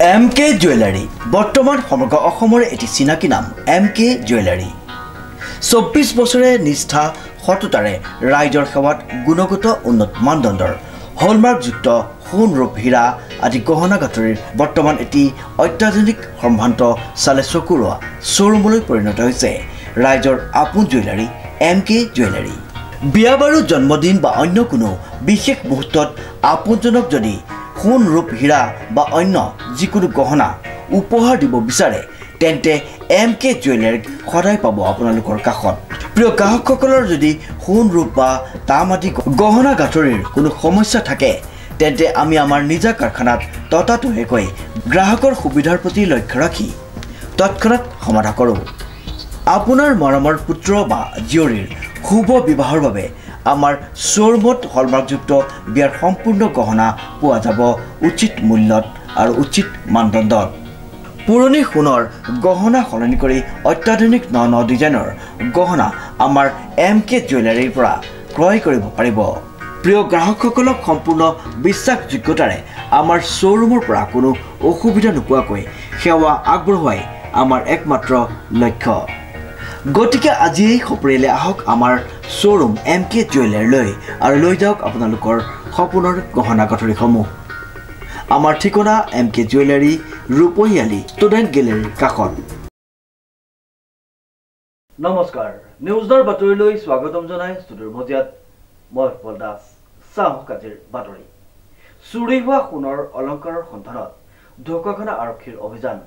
MK jewellery বৰ্তমান সমগ্ৰ অসমৰ এটি চিনাকি নাম MK জুৱেলাৰী 24 বছৰে নিষ্ঠা সততাৰে ৰাইজৰ সেৱাত গুণগত উন্নত মানদণ্ডৰ হলমাৰ্কযুক্ত সোণ ৰূপ হীৰা আদি গহনা গাঁথৰিৰ বৰ্তমান এটি অত্যাধুনিক সম্ভ্ৰান্ত চালে চকুৰোৱা শ্বৰুমলৈ পৰিণত হৈছে ৰাইজৰ আপোন জুৱেলাৰী MK জুৱেলাৰী বিয়া বাৰু জন্মদিন বা অন্য কোনো বিশেষ মুহূৰ্তত আপোনজনক যদি সোণ ৰূপ হীৰা বা অন্য যিকোনো গহনা উপহাৰ দিব বিচাৰে তেন্তে MK জুৱেলাৰীক সদায় পাব আপোনালোকৰ কাষত প্ৰিয় গ্ৰাহকসকলৰ যদি সোণ ৰূপ বা তাম আদি গহনা গাঁথৰিৰ কোনো সমস্যা থাকে তেন্তে আমি আমাৰ নিজা কাৰখানাত ততাতৈয়াকৈ গ্ৰাহকৰ সুবিধাৰ প্ৰতি লক্ষ্য ৰাখি তৎক্ষণাত সমাধান কৰোঁ আপোনাৰ মৰমৰ পুত্ৰ বা জীয়ৰীৰ শুভ বিবাহৰ বাবে আমাৰ শ্বৰুমত হলমাৰ্কযুক্ত বিয়াৰ সম্পূৰ্ণ গহনা পোৱা যাব উচিত মূল্যত আৰু উচিত মানদণ্ডত পুৰণি সোণৰ গহনা সলনি কৰি অত্যাধুনিক ন ডিজাইনৰ গহনা আমাৰ MK জুৱেলাৰীৰ পৰা ক্ৰয় কৰিব পাৰিব প্ৰিয় গ্ৰাহকসকলক সম্পূৰ্ণ বিশ্বাসযোগ্যতাৰে আমাৰ শ্বৰুমৰ পৰা কোনো অসুবিধা নোপোৱাকৈ সেৱা আগবঢ়োৱাই আমাৰ একমাত্ৰ লক্ষ্য গতিকে আজি সপৰিয়ালে আহক আমাৰ শ্বৰুম MK জুৱেলাৰীলৈ আৰু লৈ যাওক আপোনালোকৰ সপোনৰ গহনা গাঁথৰিসমূহ আমাৰ ঠিকনা MK জুৱেলাৰী ৰূপহীয়ালি ষ্টুডেণ্ট গেলেৰীৰ কাষত নমস্কাৰ নিউজৰ বাতৰিলৈ স্বাগতম জনাই ষ্টুডিঅ'ৰ মজিয়াত মই উৎপল দাস চাওক আজিৰ বাতৰি চুৰি হোৱা সোণৰ অলংকাৰৰ সন্ধানত ঢকুৱাখানা আৰক্ষীৰ অভিযান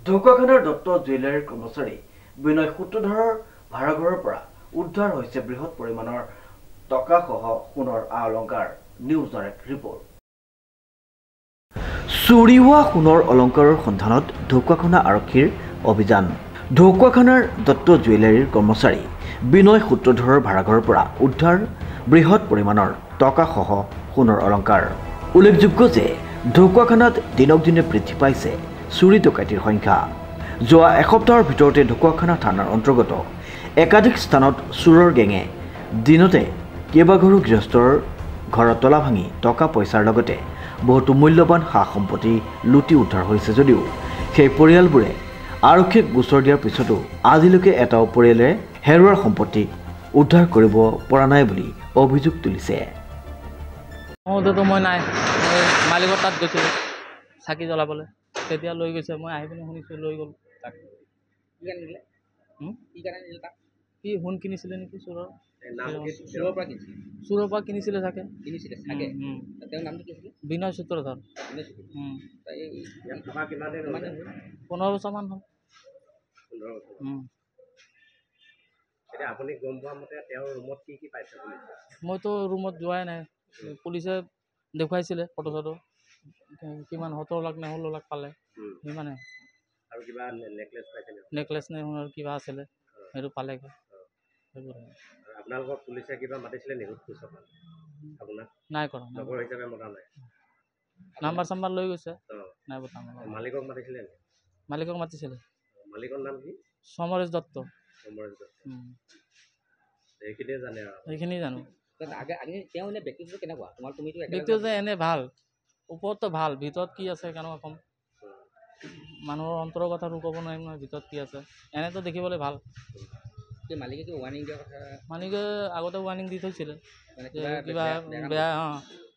ঢকুৱাখানাৰ দত্ত জুৱেলাৰীৰ কৰ্মচাৰী বিনয় সূত্ৰধৰৰ ভাড়াঘৰৰ পৰা উদ্ধাৰ হৈছে বৃহৎ পৰিমাণৰ টকাসহ সোণৰ অলংকাৰ নিউজৰ এক ৰিপৰ্ট চুৰি হোৱা সোণৰ অলংকাৰৰ সন্ধানত ঢকুৱাখানা আৰক্ষীৰ অভিযান ঢকুৱাখানাৰ দত্ত জুৱেলাৰীৰ কৰ্মচাৰী বিনয় সূত্ৰধৰৰ ভাড়াঘৰৰ পৰা উদ্ধাৰ বৃহৎ পৰিমাণৰ টকাসহ সোণৰ অলংকাৰ উল্লেখযোগ্য যে ঢকুৱাখানাত দিনক দিনে বৃদ্ধি পাইছে চুৰি ডকাইতিৰ সংখ্যা যোৱা এসপ্তাহৰ ভিতৰতে ঢকুৱাখানা থানাৰ অন্তৰ্গত একাধিক স্থানত চোৰৰ গেঙে দিনতে কেইবাঘৰো গৃহস্থৰ ঘৰত তলা ভাঙি টকা পইচাৰ লগতে বহুতো মূল্যৱান সা সম্পত্তি লুটি উদ্ধাৰ হৈছে যদিও সেই পৰিয়ালবোৰে আৰক্ষীক গোচৰ দিয়াৰ পিছতো আজিলৈকে এটাও পৰিয়ালে হেৰুৱাৰ সম্পত্তি উদ্ধাৰ কৰিব পৰা নাই বুলি অভিযোগ তুলিছে মই নাই মালিকৰ তাত গৈছিলোঁ চাকি জ্বলাবলৈ তেতিয়া লৈ গৈছে মই আহি পিনে শুনিছোঁ লৈ গ'ল তাক কি সোণ কিনিছিলে নেকি চোৰৰ পৰা কিনিছিলে চাগে বিনয় সূত্ৰধৰ 15 বছৰমান হ'ল মইতো ৰুমত যোৱাই নাই পুলিচে দেখুৱাইছিলে ফটো চটো কিমান 17 লাখ নে 16 লাখ পালে সিমানে আৰু কিবা নেকলেছ নে সোণৰ কিবা আছিলে সেইটো পালেগৈ আপোনালোকৰ পুলিচে কিবা মাতিছিলে নেকি আপোনাক নাই কৰা লগৰ হিচাপে মতা নাই নাম্বাৰ চাম্বাৰ লৈ গৈছে নাই পতা মালিকক মাতিছিলে মালিকক মাতিছিলে মালিকৰ নাম কি সমৰেশ দত্ত এইখিনিয়ে জানে আৰু এইখিনি জানো তেওঁ এনে ব্যক্তিত্ব কেনেকুৱা ব্যক্তিত্ব এনে ভাল ওপৰততো ভাল ভিতৰত কি আছে কেনেকুৱা কম মানুহৰ অন্তৰৰ কথাটো ক'ব নোৱাৰিম নহয় ভিতৰত কি আছে এনেতো দেখিবলৈ ভাল মালিকে কি ৱাৰ্ণিং দিয়া কথা মালিকে আগতে ৱাৰ্ণিং দি থৈছিলে কিবা বেয়া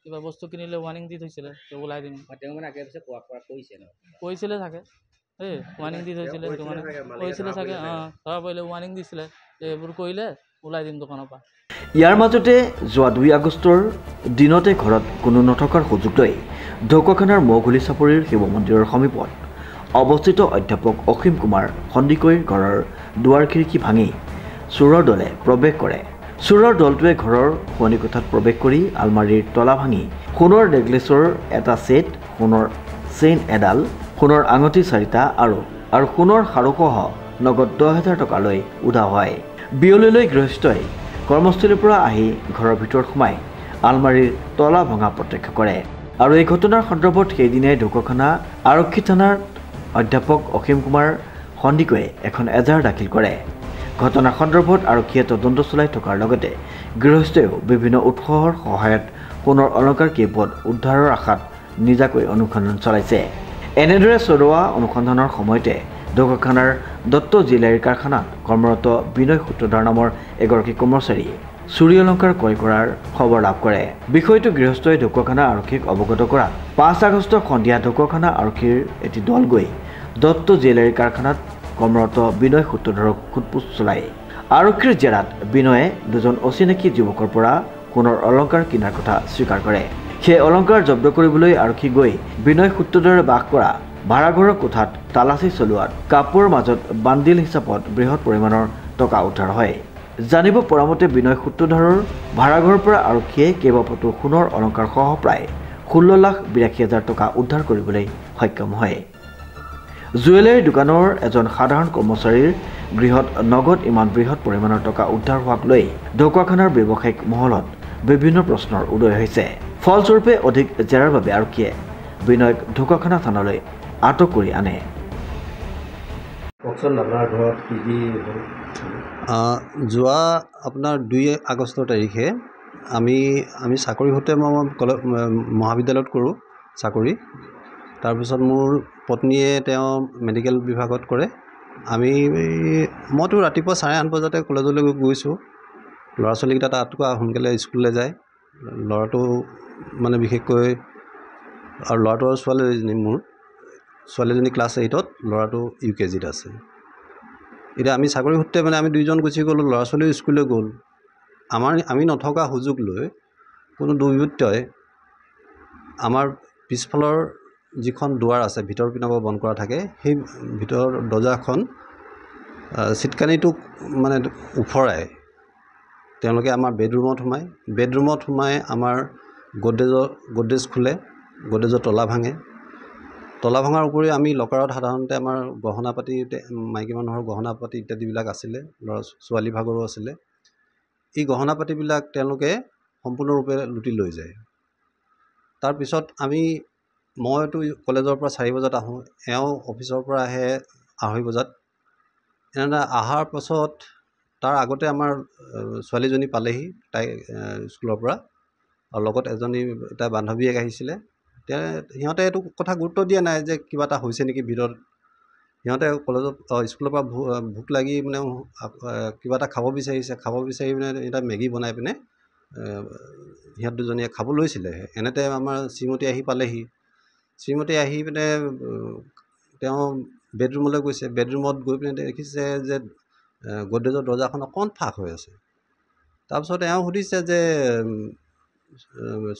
কিবা বস্তু কিনিলে ৱাৰ্ণিং দি থৈছিলে ওলাই দিম তেওঁ মানে আগে পিছে কৈছিলে চাগে এই ৱাৰ্ণিং দি থৈছিলে সেইটো মানে কৈছিলে চাগে ধৰা পৰিলে ৱাৰ্ণিং দিছিলে এইবোৰ কৰিলে ওলাই দিম দোকানৰ পৰা ইয়াৰ মাজতে যোৱা 2 আগষ্টৰ দিনতে ঘৰত কোনো নথকাৰ সুযোগ লৈ ঢকুৱাখানাৰ মৌঘুলি চাপৰিৰ শিৱ মন্দিৰৰ সমীপত অৱস্থিত অধ্যাপক অসীম কুমাৰ সন্দিকৈৰ ঘৰৰ দুৱাৰ খিৰিকী ভাঙি চোৰৰ দলে প্ৰৱেশ কৰে চোৰৰ দলটোৱে ঘৰৰ শোৱনি কোঠাত প্ৰৱেশ কৰি আলমাৰীৰ তলা ভাঙি সোণৰ নেকলেছৰ এটা ছেট সোণৰ চেইন এডাল সোণৰ আঙঠি 4টা আৰু সোণৰ খাৰুসহ নগদ 10,000 টকা লৈ উধাও হয় বিয়লিলৈ গৃহস্থই কৰ্মস্থলীৰ পৰা আহি ঘৰৰ ভিতৰত সোমাই আলমাৰীৰ তলা ভঙা প্ৰত্যক্ষ কৰে আৰু এই ঘটনাৰ সন্দৰ্ভত সেইদিনাই ঢকুৱাখানা আৰক্ষী থানাৰ অধ্যাপক অসীম কুমাৰ সন্দিকৈয়ে এখন এজাহাৰ দাখিল কৰে ঘটনাৰ সন্দৰ্ভত আৰক্ষীয়ে তদন্ত চলাই থকাৰ লগতে গৃহস্থইও বিভিন্ন উৎসৰ সহায়ত সোণৰ অলংকাৰ কেইপদ উদ্ধাৰৰ আশাত নিজাকৈ অনুসন্ধান চলাইছে এনেদৰে চলোৱা অনুসন্ধানৰ সময়তে ঢকুৱাখানাৰ দত্ত জুৱেলাৰী কাৰখানাত কৰ্মৰত বিনয় সূত্ৰধাৰ নামৰ এগৰাকী কৰ্মচাৰীয়ে চুৰি অলংকাৰ ক্ৰয় কৰাৰ খবৰ লাভ কৰে। বিষয়টো গৃহস্থই ঢকুৱাখানা আৰক্ষীক অৱগত কৰাত 5 আগষ্ট সন্ধিয়া ঢকুৱাখানা আৰক্ষীৰ এটি দল গৈ দত্ত জুৱেলাৰী কাৰখানাত কৰ্মৰত বিনয় সূত্ৰধাৰক সোধপোছ চলায়। আৰক্ষীৰ জেৰাত বিনয়ে দুজন অচিনাকি যুৱকৰ পৰা সোণৰ অলংকাৰ কিনাৰ কথা স্বীকাৰ কৰে। সেই অলংকাৰ জব্দ কৰিবলৈ আৰক্ষী গৈ বিনয় সূত্ৰধাৰে বাস কৰা ভাড়াঘৰৰ কোঠাত তালাচী চলোৱাত কাপোৰৰ মাজত বান্দিল হিচাপত বৃহৎ পৰিমাণৰ টকা উদ্ধাৰ হয়। জানিব পৰা মতে বিনয় সূত্ৰধাৰৰ ভাড়াঘৰৰ পৰা আৰক্ষীয়ে কেইবাপটো সোণৰ অলংকাৰ সহ প্ৰায় 16,82,000 টকা উদ্ধাৰ কৰিবলৈ সক্ষম হয়। জুৱেলাৰী দোকানৰ এজন সাধাৰণ কৰ্মচাৰীৰ গৃহত নগদ ইমান বৃহৎ পৰিমাণৰ টকা উদ্ধাৰ হোৱাক লৈ ঢকুৱাখানাৰ ব্যৱসায়িক মহলত বিভিন্ন প্ৰশ্নৰ উদয় হৈছে। ফলস্বৰূপে অধিক জেৰাৰ বাবে আৰক্ষীয়ে বিনয়ক ঢকুৱাখানা থানালৈ আটক কৰি আনে। যোৱা আপোনাৰ 2 আগষ্ট তাৰিখে আমি চাকৰি সূত্ৰে মই মহাবিদ্যালয়ত কৰোঁ চাকৰি। তাৰপিছত মোৰ পত্নীয়ে তেওঁ মেডিকেল বিভাগত কৰে। মইতো ৰাতিপুৱা 8:30 বজাতে কলেজলৈ গৈছোঁ। ল'ৰা ছোৱালীকেইটা তাতকৈ সোনকালে স্কুললৈ যায়। ল'ৰাটো মানে বিশেষকৈ আৰু ল'ৰাটো আৰু ছোৱালীজনী, মোৰ ছোৱালীজনী ক্লাছ 8ত, ল'ৰাটো UKGত আছে। এতিয়া আমি চাকৰি সূত্ৰে মানে আমি দুইজন গুচি গ'লোঁ, ল'ৰা ছোৱালীও স্কুললৈ গ'ল। আমি নথকা সুযোগ লৈ কোনো দুৰ্বৃত্তই আমাৰ পিছফালৰ যিখন দুৱাৰ আছে, ভিতৰ পিনৰ পৰা বন্ধ কৰা থাকে, সেই ভিতৰৰ দৰ্জাখন চিটকানিটোক মানে উফৰাই তেওঁলোকে আমাৰ বেডৰুমত সোমাই আমাৰ গড্ৰেজ খোলে, গড্ৰেজৰ তলা ভাঙে। তলা ভঙাৰ উপৰিও আমি লকাৰত সাধাৰণতে আমাৰ গহনা পাতি, মাইকী মানুহৰ গহনা পাতি ইত্যাদিবিলাক আছিলে, ল'ৰা ছোৱালী ভাগৰো আছিলে। এই গহনা পাতিবিলাক তেওঁলোকে সম্পূৰ্ণৰূপে লুটি লৈ যায়। তাৰপিছত মইতো কলেজৰ পৰা 4 বজাত আহোঁ, এওঁ অফিচৰ পৰা আহে 2:30 বজাত। এনেদৰে অহাৰ পাছত তাৰ আগতে আমাৰ ছোৱালীজনী পালেহি, তাই স্কুলৰ পৰা, আৰু লগত এটা বান্ধৱীয়ে আহিছিলে। সিহঁতে এইটো কথা গুৰুত্ব দিয়া নাই যে কিবা এটা হৈছে নেকি ভিতৰত। সিহঁতে স্কুলৰ পৰা ভোক লাগি মানে কিবা এটা খাব বিচাৰি মানে এটা মেগী বনাই পিনে সিহঁত দুজনীয়ে খাব লৈছিলেহে। এনেতে আমাৰ শ্ৰীমতী আহি পালেহি। শ্ৰীমতী আহি পিনে তেওঁ বেডৰুমলৈ গৈছে। বেডৰুমত গৈ পিনে দেখিছে যে গড্ৰেজৰ দৰ্জাখন অকণ ফাঁক হৈ আছে। তাৰপিছত এওঁ সুধিছে যে,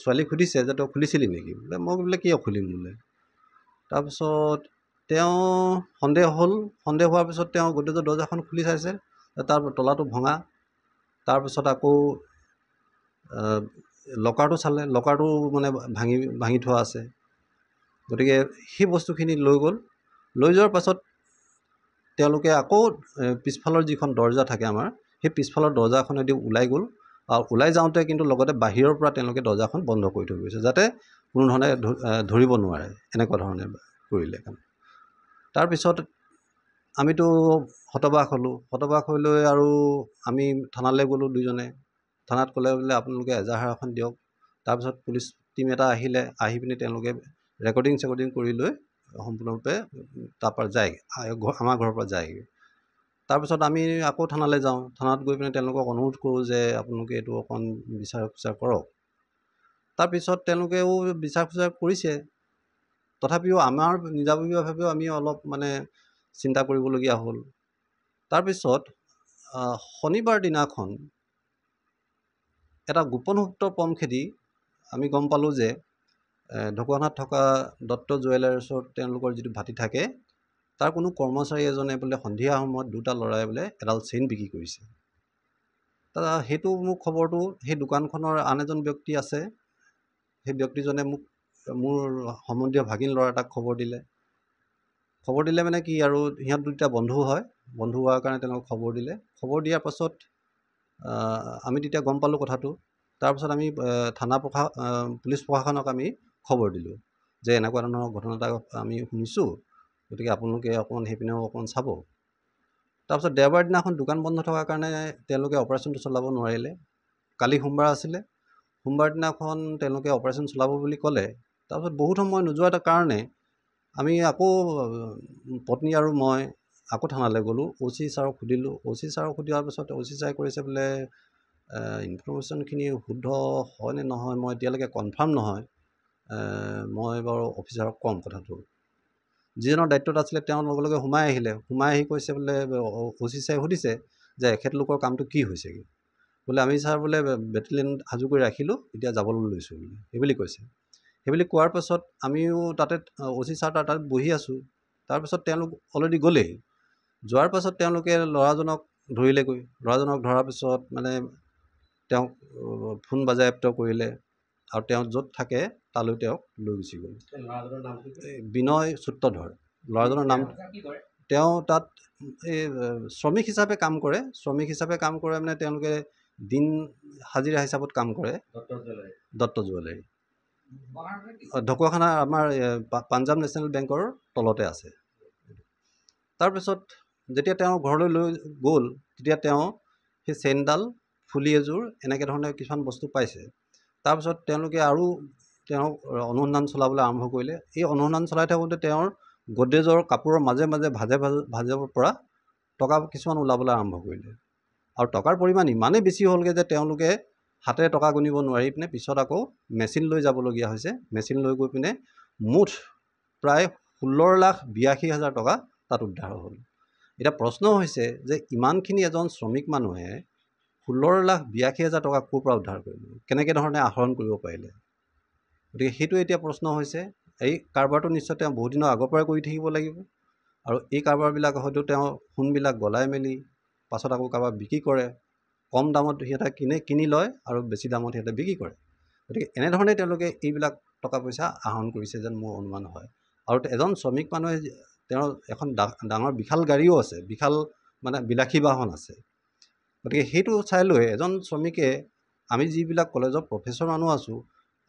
ছোৱালীক সুধিছে যে তই খুলিছিলি নেকি? মই বোলে কিয় খুলিম বোলে। তাৰপিছত তেওঁ সন্দেহ হোৱাৰ পিছত তেওঁ গড্ৰেজৰ দৰ্জাখন খুলি চাইছে, তাৰ তলাটো ভঙা। তাৰপিছত আকৌ লকাৰটো চালে, লকাৰটো মানে ভাঙি থোৱা আছে। গতিকে সেই বস্তুখিনি লৈ গ'ল। লৈ যোৱাৰ পাছত তেওঁলোকে আকৌ পিছফালৰ যিখন দৰ্জা থাকে আমাৰ, সেই পিছফালৰ দৰ্জাখনেদি ওলাই গ'ল। আৰু ওলাই যাওঁতে কিন্তু লগতে বাহিৰৰ পৰা তেওঁলোকে দৰ্জাখন বন্ধ কৰি থৈ গৈছে, যাতে কোনো ধৰণে ধৰিব নোৱাৰে। এনেকুৱা ধৰণে কৰিলে কাম। তাৰপিছত আমিতো হতবাক হ'লোঁ। হতবাক হৈ লৈ আৰু আমি থানালৈ গ'লোঁ দুইজনে। থানাত ক'লে বোলে আপোনালোকে এজাহাৰ এখন দিয়ক। তাৰপিছত পুলিচ টিম এটা আহিলে। আহি পিনি তেওঁলোকে ৰেকৰ্ডিং কৰি লৈ সম্পূৰ্ণৰূপে তাৰপৰা যায়, আমাৰ ঘৰৰ পৰা যায়গৈ। তাৰপিছত আমি আকৌ থানালৈ যাওঁ। থানাত গৈ পিনে তেওঁলোকক অনুৰোধ কৰোঁ যে আপোনালোকে এইটো অকণ বিচাৰ খোচাৰ কৰক। তাৰপিছত তেওঁলোকেও বিচাৰ খোচাৰ কৰিছে। তথাপিও আমাৰ নিজাববীয়াভাৱেও আমি অলপ মানে চিন্তা কৰিবলগীয়া হ'ল। তাৰপিছত শনিবাৰ দিনাখন এটা গোপন সূত্ৰৰ পম খেদি আমি গম পালোঁ যে ঢকুৱাখানাত থকা দত্ত জুৱেলাৰ্ছত তেওঁলোকৰ যিটো ভাটি থাকে, তাৰ কোনো কৰ্মচাৰী এজনে বোলে সন্ধিয়া সময়ত 2টা ল'ৰাই বোলে এডাল চেইন বিক্ৰী কৰিছে। সেইটো মোক খবৰটো সেই দোকানখনৰ আন এজন ব্যক্তি আছে, সেই ব্যক্তিজনে মোৰ সম্বন্ধীয় ভাগিন ল'ৰা এটাক খবৰ দিলে মানে কি আৰু, সিহঁত দুটা বন্ধু হয়। বন্ধু হোৱাৰ কাৰণে তেওঁলোকক খবৰ দিলে। খবৰ দিয়াৰ পাছত আমি তেতিয়া গম পালোঁ কথাটো। তাৰপিছত আমি পুলিচ প্ৰশাসনক আমি খবৰ দিলোঁ যে এনেকুৱা ধৰণৰ ঘটনা এটা আমি শুনিছোঁ, গতিকে আপোনালোকে অকণমান সেইপিনেও অকণমান চাব। তাৰপিছত দেওবাৰ দিনাখন দোকান বন্ধ থকাৰ কাৰণে তেওঁলোকে অপাৰেশ্যনটো চলাব নোৱাৰিলে। কালি সোমবাৰ আছিলে। সোমবাৰ দিনাখন তেওঁলোকে অপাৰেশ্যন চলাব বুলি ক'লে। তাৰপিছত বহুত সময় নোযোৱাৰ কাৰণে আমি আকৌ পত্নী আৰু মই আকৌ থানালৈ গ'লোঁ, OC ছাৰক সুধিলোঁ। OC ছাৰক সুধিয়াৰ পিছত OC ছাৰে কৰিছে বোলে ইনফৰ্মেশ্যনখিনি শুদ্ধ হয় নে নহয় মই এতিয়ালৈকে কনফাৰ্ম নহয়, মই বাৰু অফিচাৰক ক'ম কথাটো। যিজনৰ দায়িত্বত আছিলে তেওঁ লগে লগে সোমাই আহিলে, সোমাই আহি কৈছে বোলে OC ছাৰে সুধিছে যে এখেতলোকৰ কামটো কি হৈছেগৈ, বোলে আমি ছাৰ বোলে বেটেলিয়ন সাজু কৰি ৰাখিলোঁ, এতিয়া যাবলৈ লৈছোঁ বোলে, সেইবুলি কৈছে। সেইবুলি কোৱাৰ পাছত আমিও তাতে OC ছাৰ তাতে বহি আছোঁ। তাৰপিছত তেওঁলোক অলৰেডি গ'লেই। যোৱাৰ পাছত তেওঁলোকে ল'ৰাজনক ধৰিলেগৈ। ল'ৰাজনক ধৰাৰ পিছত মানে তেওঁক ফোন বাজেয়াপ্ত কৰিলে আৰু তেওঁ য'ত থাকে তালৈ তেওঁক লৈ গুচি গ'ল। বিনয় সূত্ৰধৰ ল'ৰাজনৰ নাম। তেওঁ তাত এই শ্ৰমিক হিচাপে কাম কৰে। শ্ৰমিক হিচাপে কাম কৰে মানে তেওঁলোকে দিন হাজিৰা হিচাপত কাম কৰে। দত্ত জুৱেলাৰী ঢকুৱাখানা আমাৰ পাঞ্জাৱ নেশ্যনেল বেংকৰ তলতে আছে। তাৰপিছত যেতিয়া তেওঁ ঘৰলৈ লৈ গ'ল তেতিয়া তেওঁ সেই চেইনডাল, ফুলি এযোৰ এনেকৈ ধৰণে কিছুমান বস্তু পাইছে। তাৰপিছত তেওঁলোকে আৰু তেওঁক অনুসন্ধান চলাবলৈ আৰম্ভ কৰিলে। এই অনুসন্ধান চলাই থাকোঁতে তেওঁৰ গডৰেজৰ কাপোৰৰ মাজে মাজে ভাজৰ পৰা টকা কিছুমান ওলাবলৈ আৰম্ভ কৰিলে। আৰু টকাৰ পৰিমাণ ইমানেই বেছি হ'লগৈ যে তেওঁলোকে হাতেৰে টকা গুনিব নোৱাৰি পিনে পিছত আকৌ মেচিন লৈ যাবলগীয়া হৈছে। মেচিন লৈ গৈ পিনে মুঠ প্ৰায় 16,82,000 টকা তাত উদ্ধাৰ হ'ল। এতিয়া প্ৰশ্ন হৈছে যে ইমানখিনি এজন শ্ৰমিক মানুহে 16,82,000 টকা ক'ৰ পৰা উদ্ধাৰ কৰিলে, কেনেকৈ ধৰণে আহৰণ কৰিব পাৰিলে? গতিকে সেইটো এতিয়া প্ৰশ্ন হৈছে। এই কাৰবাৰটো নিশ্চয় তেওঁ বহুত দিনৰ আগৰ পৰাই কৰি থাকিব লাগিব আৰু এই কাৰবাৰবিলাক হয়তো তেওঁ সোণবিলাক গলাই মেলি পাছত আকৌ কাৰোবাক বিক্ৰী কৰে। কম দামত সিহঁতে কিনি লয় আৰু বেছি দামত সিহঁতে বিক্ৰী কৰে। গতিকে এনেধৰণে তেওঁলোকে এইবিলাক টকা পইচা আহৰণ কৰিছে যেন মোৰ অনুমান হয়। আৰু এজন শ্ৰমিক মানুহে তেওঁৰ এখন ডাঙৰ বিশাল গাড়ীও আছে, বিশাল মানে বিলাসী বাহন আছে। গতিকে সেইটো চাই লৈ এজন শ্ৰমিকে, আমি যিবিলাক কলেজৰ প্ৰফেচৰ মানুহ আছোঁ,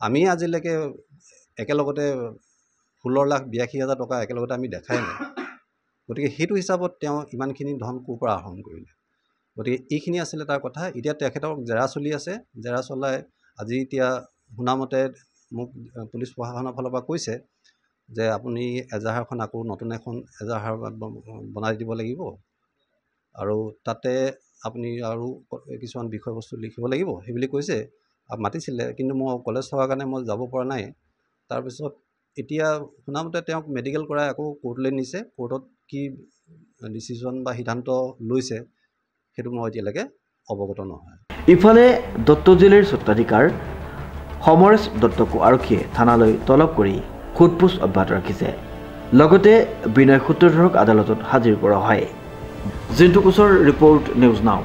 আমি আজিলৈকে একেলগতে 16,82,000 টকা একেলগতে আমি দেখাই নাই। গতিকে সেইটো হিচাপত তেওঁ ইমানখিনি ধন ক'ৰ পৰা আহৰণ কৰিলে? গতিকে এইখিনি আছিলে তাৰ কথা। এতিয়া তেখেতক জেৰা চলি আছে। জেৰা চলাই আজি এতিয়া শুনামতে মোক পুলিচ প্ৰশাসনৰ ফালৰ পৰা কৈছে যে আপুনি এজাহাৰখন আকৌ নতুন এখন এজাহাৰ বনাই দিব লাগিব আৰু তাতে আপুনি আৰু কিছুমান বিষয়বস্তু লিখিব লাগিব সেইবুলি কৈছে। মাতিছিলে কিন্তু মই কলেজ থকাৰ কাৰণে মই যাব পৰা নাই। তাৰপিছত এতিয়া শুনামতে তেওঁক মেডিকেল কৰাই আকৌ কোৰ্টলৈ নিছে। কোৰ্টত কি ডিচিশ্যন বা সিদ্ধান্ত লৈছে সেইটো মই এতিয়ালৈকে অৱগত নহয়। ইফালে দত্ত জুৱেলাৰীৰ স্বত্বাধিকাৰ সমৰেশ দত্তকো আৰক্ষীয়ে থানালৈ তলব কৰি সোধপোছ অব্যাহত ৰাখিছে। লগতে বিনয় সূত্ৰধৰক আদালতত হাজিৰ কৰা হয়। Jintu কোচৰ report, news now.